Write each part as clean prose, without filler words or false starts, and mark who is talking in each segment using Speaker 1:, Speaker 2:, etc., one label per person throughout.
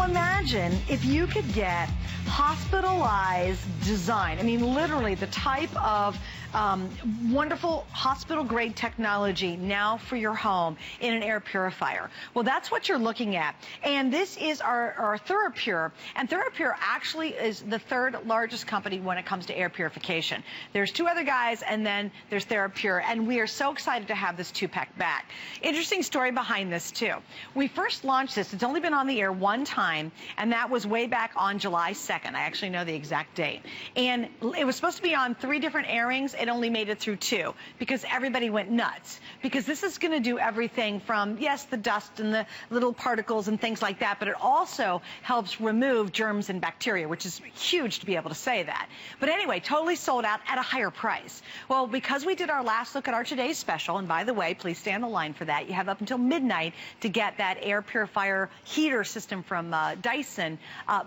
Speaker 1: So imagine if you could get hospitalized design. I mean, literally the type of wonderful hospital-grade technology now for your home in an air purifier. Well, that's what you're looking at. And this is our Therapure. And Therapure actually is the third largest company when it comes to air purification. There's two other guys, and then there's Therapure. And we are so excited to have this 2-pack back. Interesting story behind this, too. We first launched this. It's only been on the air one time, and that was way back on July 2nd. I actually know the exact date. And it was supposed to be on 3 different airings. It only made it through 2 because everybody went nuts. Because this is going to do everything from, yes, the dust and the little particles and things like that, but it also helps remove germs and bacteria, which is huge to be able to say that. But anyway, totally sold out at a higher price. Well, because we did our last look at our today's special, and by the way, please stay on the line for that. You have up until midnight to get that air purifier heater system from Dyson.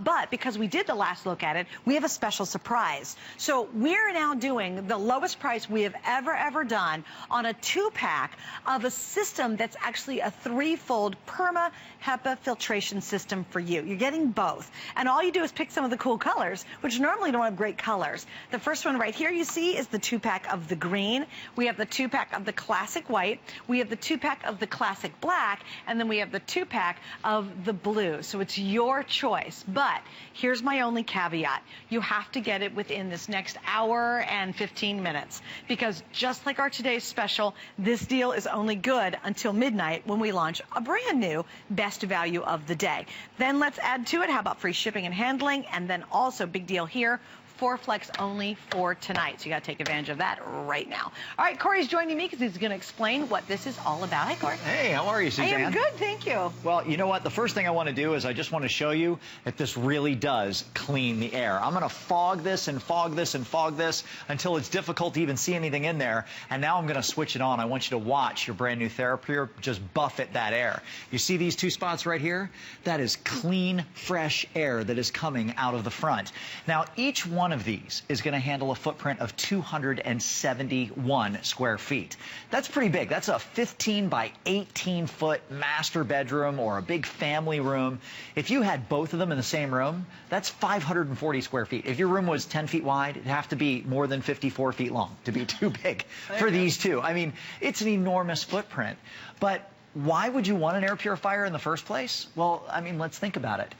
Speaker 1: But because we did the last look at it, we have a special surprise. So we're now doing the lowest price we have ever done on a 2-pack of a system that's actually a 3-fold perma HEPA filtration system for you. You're getting both. And all you do is pick some of the cool colors, which normally don't have great colors. The first one right here you see is the 2-pack of the green. We have the 2-pack of the classic white. We have the 2-pack of the classic black. And then we have the 2-pack of the blue. So it's your choice. But here's my only caveat. You have to get it within this next hour and 15 minutes. Because just like our today's special, this deal is only good until midnight when we launch a brand new best value of the day. Then let's add to it, how about free shipping and handling? And then also, big deal here, 4 flex only for tonight. So you got to take advantage of that right now. All right, Corey's joining me because he's going to explain what this is all about. Hi, Corey.
Speaker 2: Hey, how are you, Suzanne?
Speaker 1: I am good, thank you.
Speaker 2: Well, you know what? The first thing I want to do is I just want to show you that this really does clean the air. I'm going to fog this and fog this and fog this until it's difficult to even see anything in there. And now I'm going to switch it on. I want you to watch your brand new Therapure just buffet that air. You see these 2 spots right here? That is clean, fresh air that is coming out of the front. Now, each one of these is going to handle a footprint of 271 square feet. That's pretty big. That's a 15 by 18 foot master bedroom or a big family room. If you had both of them in the same room, that's 540 square feet. If your room was 10 feet wide, it'd have to be more than 54 feet long to be too big for these two. I mean, it's an enormous footprint. But why would you want an air purifier in the first place? Well, I mean, let's think about it.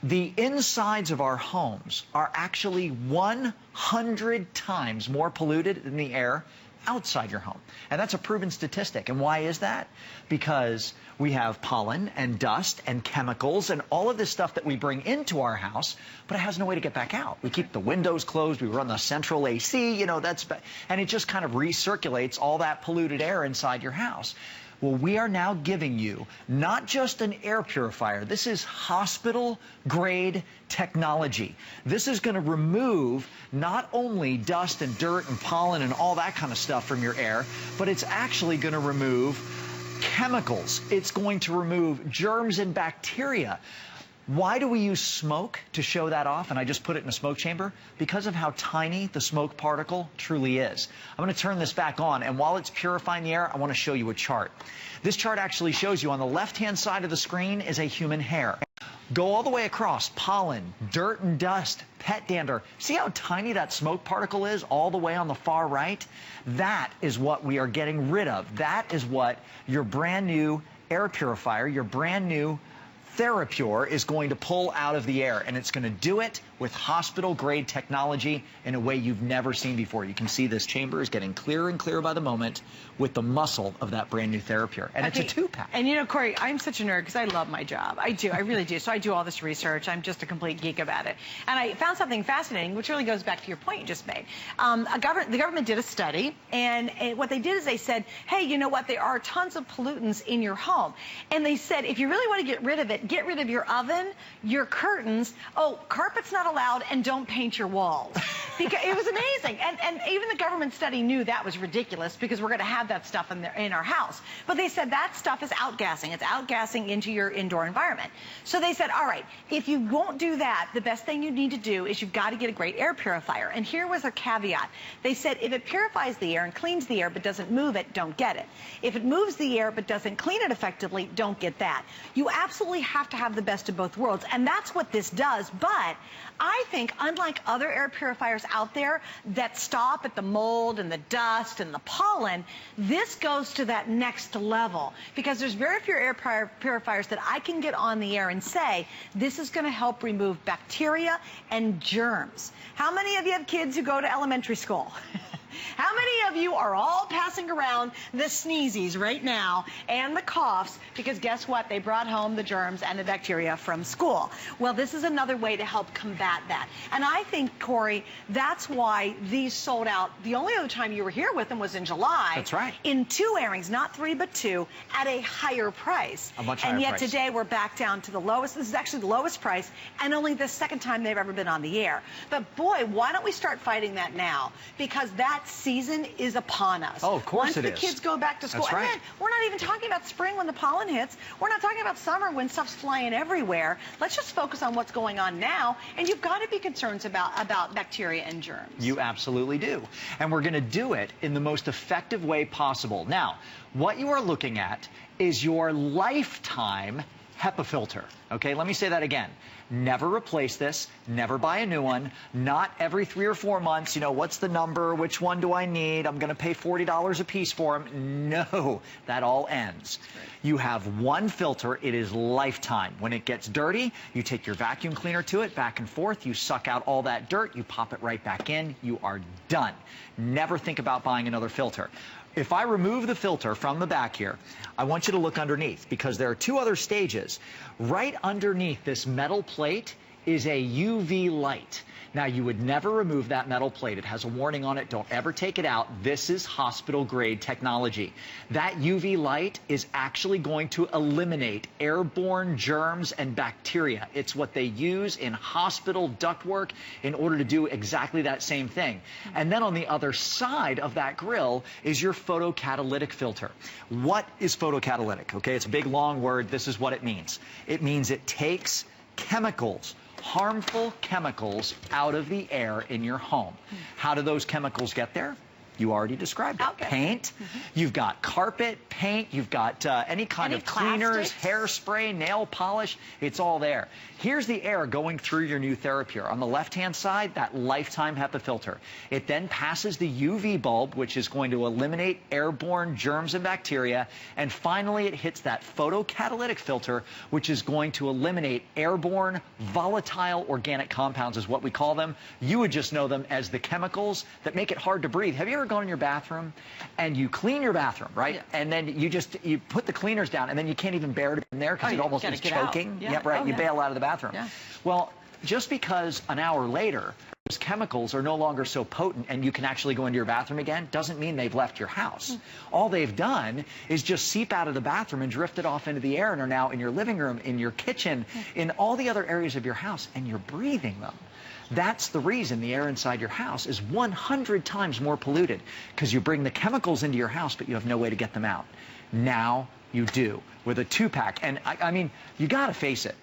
Speaker 2: The insides of our homes are actually 100 times more polluted than the air outside your home. And that's a proven statistic. And why is that? Because we have pollen and dust and chemicals and all of this stuff that we bring into our house, but it has no way to get back out. We keep the windows closed, we run the central AC, you know, and it just kind of recirculates all that polluted air inside your house. Well, we are now giving you not just an air purifier. This is hospital-grade technology. This is going to remove not only dust and dirt and pollen and all that kind of stuff from your air, but it's actually going to remove chemicals. It's going to remove germs and bacteria. Why do we use smoke to show that off? And I just put it in a smoke chamber because of how tiny the smoke particle truly is. I'm going to turn this back on, and while it's purifying the air, I want to show you a chart. This chart actually shows you on the left-hand side of the screen is a human hair. Go all the way across, pollen, dirt and dust, pet dander. See how tiny that smoke particle is all the way on the far right? That is what we are getting rid of. That is what your brand new air purifier, your brand new Therapure is going to pull out of the air, and it's going to do it with hospital-grade technology in a way you've never seen before. You can see this chamber is getting clearer and clearer by the moment with the muscle of that brand new Therapure. And it's a 2-pack.
Speaker 1: And you know, Corey, I'm such a nerd because I love my job. I do. I really do. So I do all this research. I'm just a complete geek about it. And I found something fascinating, which really goes back to your point you just made. The government did a study, and what they did is they said, hey, you know what? There are tons of pollutants in your home. And they said, if you really want to get rid of it, get rid of your oven, your curtains. Oh, carpet's not loud and don't paint your walls. Because it was amazing. And even the government study knew that was ridiculous because we're going to have that stuff in our house. But they said that stuff is outgassing. It's outgassing into your indoor environment. So they said, all right, if you won't do that, the best thing you need to do is you've got to get a great air purifier. And here was a caveat. They said if it purifies the air and cleans the air but doesn't move it, don't get it. If it moves the air but doesn't clean it effectively, don't get that. You absolutely have to have the best of both worlds. And that's what this does. But I think, unlike other air purifiers out there that stop at the mold and the dust and the pollen, this goes to that next level. Because there's very few air purifiers that I can get on the air and say, this is going to help remove bacteria and germs. How many of you have kids who go to elementary school? How many of you are all passing around the sneezies right now and the coughs because guess what? They brought home the germs and the bacteria from school. Well, this is another way to help combat that. And I think, Corey, that's why these sold out. The only other time you were here with them was in July.
Speaker 2: That's right.
Speaker 1: In 2 airings, not 3 but 2, at a higher price.
Speaker 2: A much higher
Speaker 1: price. And
Speaker 2: price.
Speaker 1: yet today we're back down to the lowest. This is actually the lowest price and only the second time they've ever been on the air. But boy, why don't we start fighting that now? Because that season is upon us.
Speaker 2: Oh, of course it is.
Speaker 1: Once the kids go back to school.
Speaker 2: That's right.
Speaker 1: And then we're not even talking about spring when the pollen hits. We're not talking about summer when stuff's flying everywhere. Let's just focus on what's going on now. And you've got to be concerned about bacteria and germs.
Speaker 2: You absolutely do. And we're going to do it in the most effective way possible. Now, what you are looking at is your lifetime HEPA filter. Okay, let me say that again. Never replace this. Never buy a new one. Not every 3 or 4 months. You know, what's the number? Which one do I need? I'm going to pay $40 a piece for them. No, that all ends. Right. You have one filter. It is lifetime. When it gets dirty, you take your vacuum cleaner to it, back and forth. You suck out all that dirt. You pop it right back in. You are done. Never think about buying another filter. If I remove the filter from the back here, I want you to look underneath because there are 2 other stages. Right underneath this metal plate is a UV light. Now, you would never remove that metal plate. It has a warning on it. Don't ever take it out. This is hospital-grade technology. That UV light is actually going to eliminate airborne germs and bacteria. It's what they use in hospital ductwork in order to do exactly that same thing. And then on the other side of that grill is your photocatalytic filter. What is photocatalytic? Okay, it's a big, long word. This is what it means. It means it takes chemicals, harmful chemicals, out of the air in your home. How do those chemicals get there? You already described it.
Speaker 1: Okay.
Speaker 2: Paint. You've got carpet, paint. You've got any kind of cleaners, hairspray, nail polish. It's all there. Here's the air going through your new Therapure. On the left-hand side, that lifetime HEPA filter. It then passes the UV bulb, which is going to eliminate airborne germs and bacteria. And finally, it hits that photocatalytic filter, which is going to eliminate airborne, volatile organic compounds, is what we call them. You would just know them as the chemicals that make it hard to breathe. Have you ever gone in your bathroom and you clean your bathroom, right? Yeah. And then you put the cleaners down and then you can't even bear it in there because it almost is choking.
Speaker 1: Yeah.
Speaker 2: Yep, right.
Speaker 1: Oh,
Speaker 2: you bail out of the bathroom.
Speaker 1: Yeah.
Speaker 2: Well, just because an hour later those chemicals are no longer so potent and you can actually go into your bathroom again doesn't mean they've left your house. All they've done is just seep out of the bathroom and drifted off into the air and are now in your living room, in your kitchen, in all the other areas of your house, and you're breathing them. That's the reason the air inside your house is 100 times more polluted, because you bring the chemicals into your house, but you have no way to get them out. Now you do with a 2-pack. And I mean, you got to face it.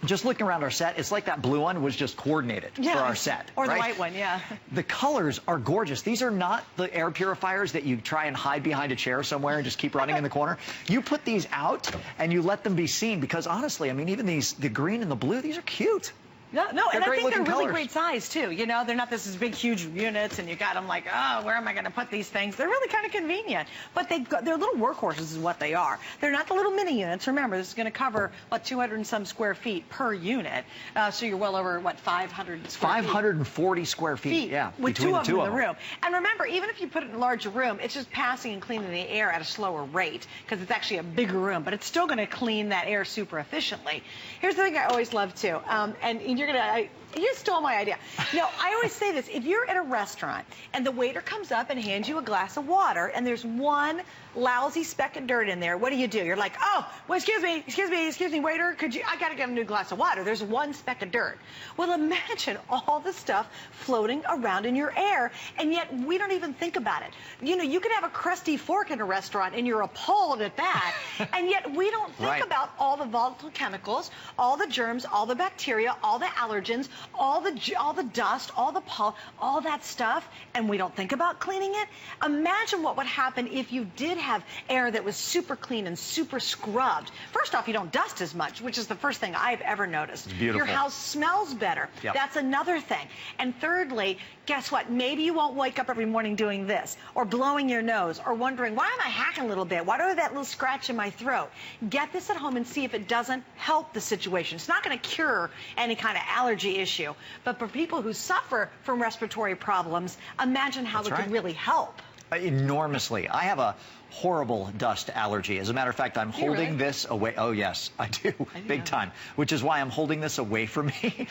Speaker 2: Just looking around our set, it's like that blue one was just coordinated for our set.
Speaker 1: Or
Speaker 2: right?
Speaker 1: the white one, yeah.
Speaker 2: The colors are gorgeous. These are not the air purifiers that you try and hide behind a chair somewhere and just keep running in the corner. You put these out and you let them be seen because honestly, I mean, even the green and the blue, these are cute.
Speaker 1: No, and I think they're really
Speaker 2: colors.
Speaker 1: great size, too. You know, they're not this big, huge units, and you got them like, oh, where am I going to put these things? They're really kind of convenient. But they're little workhorses is what they are. They're not the little mini units. Remember, this is going to cover, 200 and some square feet per unit. So you're well over, 500 square feet?
Speaker 2: 540 square feet, yeah.
Speaker 1: With two of them in the room. And remember, even if you put it in a larger room, it's just passing and cleaning the air at a slower rate because it's actually a bigger room. But it's still going to clean that air super efficiently. Here's the thing I always love, too. And you're going to... You stole my idea. No, I always say this. If you're at a restaurant and the waiter comes up and hands you a glass of water and there's one lousy speck of dirt in there, what do? You're like, oh, well, excuse me, waiter, I got to get a new glass of water. There's one speck of dirt. Well, imagine all the stuff floating around in your air, and yet we don't even think about it. You know, you could have a crusty fork in a restaurant and you're appalled at that, and yet we don't think about all the volatile chemicals, all the germs, all the bacteria, all the allergens, all the dust, all the pollen, all that stuff, and we don't think about cleaning it. Imagine what would happen if you did have air that was super clean and super scrubbed. First off, you don't dust as much, which is the first thing I've ever noticed.
Speaker 2: It's beautiful.
Speaker 1: Your house smells better. Yep. That's another thing. And thirdly, guess what? Maybe you won't wake up every morning doing this, or blowing your nose, or wondering, why am I hacking a little bit? Why do I have that little scratch in my throat? Get this at home and see if it doesn't help the situation. It's not going to cure any kind of allergy issue, but for people who suffer from respiratory problems, imagine how it could really help.
Speaker 2: Enormously. I have a horrible dust allergy. As a matter of fact, I'm holding this away. Oh, yes, I do. Big time. Which is why I'm holding this away from me.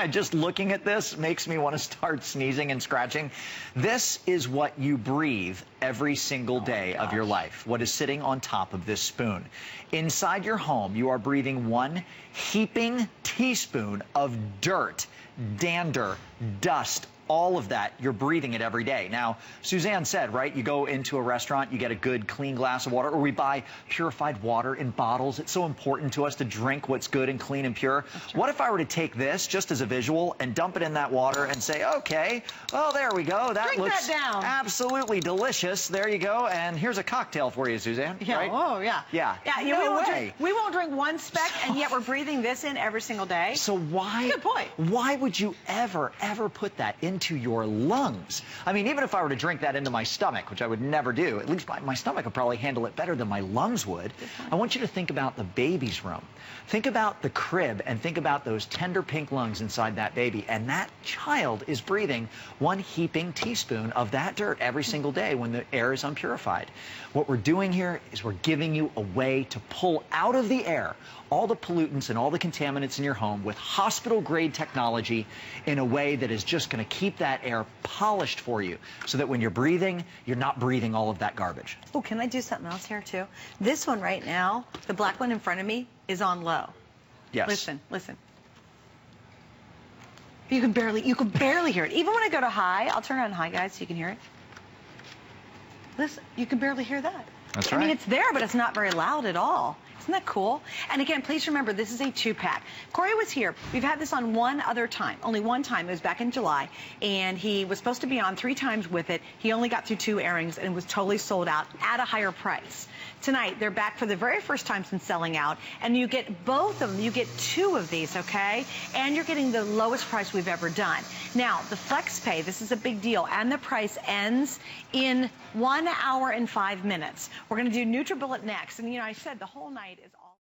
Speaker 2: Just looking at this makes me want to start sneezing and scratching. This is what you breathe every single day of your life, what is sitting on top of this spoon. Inside your home, you are breathing one heaping teaspoon of dirt, dander, dust, all of that. You're breathing it every day. Now, Suzanne said, right, you go into a restaurant, you get a good, clean glass of water, or we buy purified water in bottles. It's so important to us to drink what's good and clean and pure. What if I were to take this just as a visual and dump it in that water and say, okay, well, there we go. That looks absolutely delicious. There you go. And here's a cocktail for you, Suzanne.
Speaker 1: Yeah. Right? Oh, yeah.
Speaker 2: Yeah.
Speaker 1: We won't drink one speck, and yet we're breathing this in every single day.
Speaker 2: So why?
Speaker 1: Good point.
Speaker 2: Why would you ever put that into your lungs? I mean, even if I were to drink that into my stomach, which I would never do, at least my stomach would probably handle it better than my lungs would. I want you to think about the baby's room. Think about the crib and think about those tender pink lungs inside that baby. And that child is breathing one heaping teaspoon of that dirt every single day when the air is unpurified. What we're doing here is we're giving you a way to pull out of the air all the pollutants and all the contaminants in your home with hospital-grade technology in a way that is just going to keep that air polished for you so that when you're breathing, you're not breathing all of that garbage.
Speaker 1: Oh, can I do something else here, too? This one right now, the black one in front of me, is on low.
Speaker 2: Yes.
Speaker 1: Listen. You can barely hear it. Even when I go to high, I'll turn it on high, guys, so you can hear it. Listen, you can barely hear that.
Speaker 2: That's right.
Speaker 1: I mean, it's there, but it's not very loud at all. Isn't that cool? And again, please remember, this is a 2-pack. Corey was here. We've had this on one other time, only one time. It was back in July, and he was supposed to be on 3 times with it. He only got through 2 airings and was totally sold out at a higher price. Tonight, they're back for the very first time since selling out, and you get both of them. You get 2 of these, okay? And you're getting the lowest price we've ever done. Now, the Flex Pay, this is a big deal, and the price ends in 1 hour and 5 minutes. We're going to do NutriBullet next, and you know, I said the whole night is all